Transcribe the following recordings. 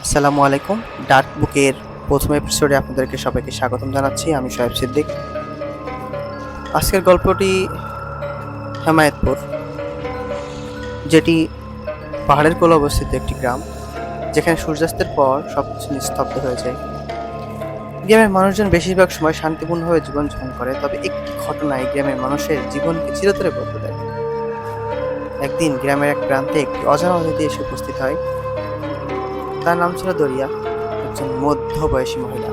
আসসালামু আলাইকুম। ডার্ক বুকের প্রথম এপিসোডে আপনাদেরকে সবাইকে স্বাগতম জানাচ্ছি। আমি শোয়েব সিদ্দিক। আজকের গল্পটি হেমায়েতপুর, যেটি পাহাড়ের কোলে অবস্থিত একটি গ্রাম, যেখানে সূর্যাস্তের পর সবকিছু নিস্তব্ধ হয়ে যায়। গ্রামের মানুষজন বেশিরভাগ সময় শান্তিপূর্ণভাবে জীবনযাপন করে, তবে একটি ঘটনা এই গ্রামের মানুষের জীবনকে চিরতরে বদলে দেয়। একদিন গ্রামের এক প্রান্তে একটি অজানা অতিথি এসে উপস্থিত হয়। তার নাম ছিল দরিয়া, একজন মধ্যবয়সী মহিলা।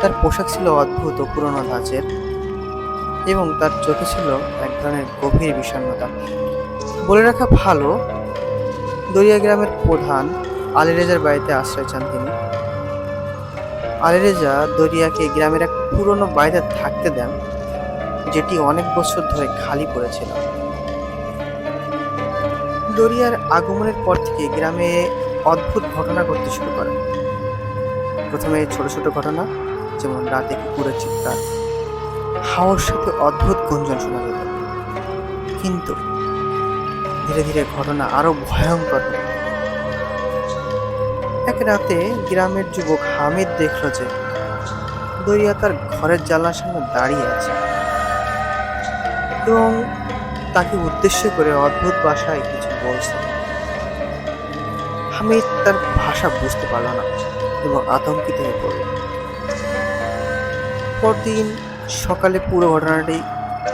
তার পোশাক ছিল অদ্ভুত ও পুরনো ধাঁচের, এবং তার চোখে ছিল এক ধরনের গভীর বিষণ্ণতা। বলে রাখা ভালো, দরিয়া গ্রামের প্রধান আলী রেজার বাড়িতে আশ্রয় চান তিনি। আলী রেজা দরিয়াকে গ্রামের এক পুরনো বাড়িতে থাকতে দেন, যেটি অনেক বছর ধরে খালি পড়েছিল। দরিয়ার আগমনের পর থেকে গ্রামে অদ্ভুত ঘটনা ঘটতে শুরু করে। প্রথমে ছোট ছোট ঘটনা, যেমন রাতে কুকুরের চিৎকার, হাওয়ার সাথে অদ্ভুত গুঞ্জন শোনা যেত। কিন্তু ধীরে ধীরে ঘটনা আরো ভয়ঙ্কর হলো। এক রাতে গ্রামের যুবক হামিদ দেখল যে দরিয়া তার ঘরের জানলার সামনে দাঁড়িয়ে আছে, এবং তাকে উদ্দেশ্য করে অদ্ভুত ভাষায় কিছু বলছে। হামিদ তার ভাষা বুঝতে পারল না এবং আতঙ্কিত হয়ে পড়ল। পরদিন সকালে পুরো ঘটনাটি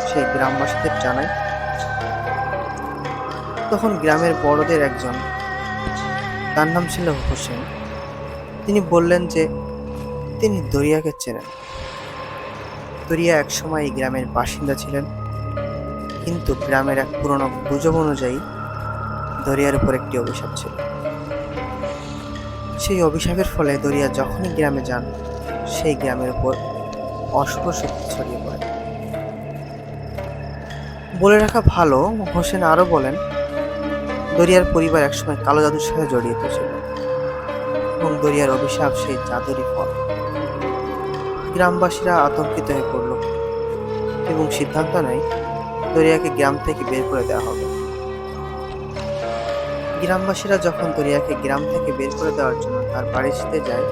সেই গ্রামবাসীদের জানায়। তখন গ্রামের বড়দের একজন, তার নাম ছিল হোসেন, তিনি বললেন যে তিনি দরিয়াকে চেনেন। দরিয়া একসময় এই গ্রামের বাসিন্দা ছিলেন, কিন্তু গ্রামের এক পুরনো গুজব অনুযায়ী দরিয়ার উপর একটি অভিশাপ ছিল। সেই অভিশাপের ফলে দরিয়া যখনই গ্রামে যান, সেই গ্রামের উপর অশুভ শক্তি ছড়িয়ে পড়ে। বলে রাখা ভালো, হোসেন আরো বলেন, দরিয়ার পরিবার একসময় কালো জাদুর সাথে জড়িত ছিল, এবং দরিয়ার অভিশাপ সেই জাদুরই ফল। গ্রামবাসীরা আতঙ্কিত হয়ে পড়ল এবং সিদ্ধান্ত নেয় দরিয়াকে গ্রাম থেকে বের করে দেওয়া হবে। গ্রামবাসীরা যখন দরিয়াকে গ্রাম থেকে বের করে দেওয়ার জন্য তার বাড়িতে যায়,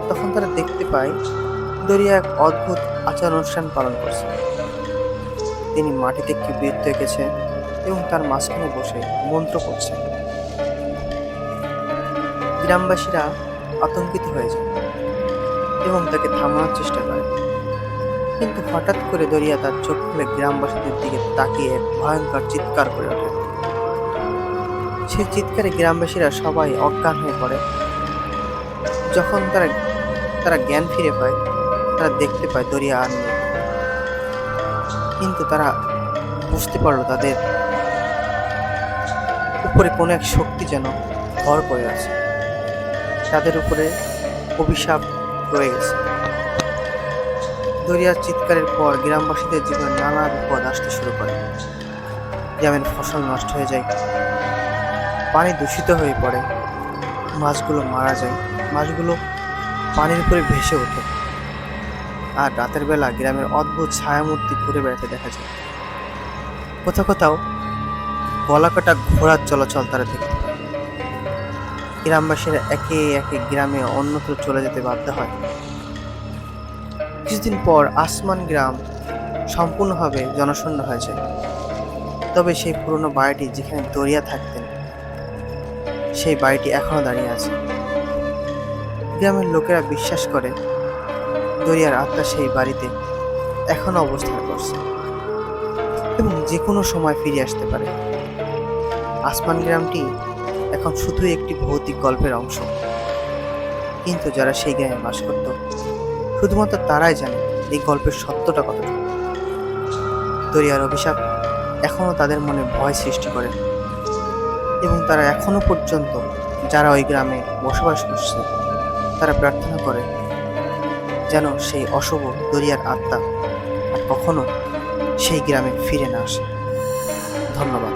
তখন তারা দেখতে পায় দরিয়া এক অদ্ভুত আচার অনুষ্ঠান পালন করছে। তিনি মাটিতে একটি বৃত্ত এঁকেছে এবং তার মাঝখানে বসে মন্ত্র করছে। গ্রামবাসীরা আতঙ্কিত হয়ে যায় এবং তাকে থামানোর চেষ্টা করে, কিন্তু হঠাৎ করে দরিয়া তার চোখ খুলে গ্রামবাসীদের দিকে তাকিয়ে এক ভয়ঙ্কর চিৎকার করে ওঠে। সেই চিৎকারে গ্রামবাসীরা সবাই অজ্ঞান হয়ে পড়ে। যখন তারা জ্ঞান ফিরে পায়, তারা দেখতে পায় দরিয়া আর নেই। কিন্তু তারা বুঝতে পারলো তাদের উপরে কোনো এক শক্তি যেন ভর করে আছে, তাদের উপরে অভিশাপ রয়ে গেছে। দরিয়ার চিৎকারের পর গ্রামবাসীদের জীবনে নানা বিপদ আসতে শুরু করে। গ্রামের ফসল নষ্ট হয়ে যায়, পানি দূষিত হয়ে পড়ে, মাছগুলো মারা যায়, মাছগুলো পানির উপরে ভেসে ওঠে, আর রাতের বেলা গ্রামের অদ্ভুত ছায়ামূর্তি ঘুরে বেড়াতে দেখা যায়। কোথাও কোথাও গলাকাটা ঘোড়ার চলাচল তারা দেখতে পায়। গ্রামবাসীরা একে একে গ্রামে অন্যত্র চলে যেতে বাধ্য হয়। কিছুদিন পর আসমান গ্রাম সম্পূর্ণভাবে জনশূন্য হয়ে যায়। তবে সেই পুরনো বাড়িটি যেখানে দরিয়া থাকতেন, সেই বাড়িটি এখনো দাঁড়িয়ে আছে। গ্রামের লোকেরা বিশ্বাস করে দরিয়ার আত্মা সেই বাড়িতে এখনো অবস্থান করছে এবং যে কোনো সময় ফিরে আসতে পারে। আসমান গ্রামটি এখন শুধুই একটি ভৌতিক গল্পের অংশ, কিন্তু যারা সেই গ্রামে বাস করত, শুধুমাত্র তারাই জানে এই গল্পের সত্যটা কতটুকু। দরিয়ার অভিশাপ এখনো তাদের মনে ভয় সৃষ্টি করে, এবং তারা এখনো পর্যন্ত যারা ওই গ্রামে বসবাস করছে, তারা প্রার্থনা করে যেন সেই অশুভ দরিয়ার আত্মা আর কখনো সেই গ্রামে ফিরে না আসে। ধন্যবাদ।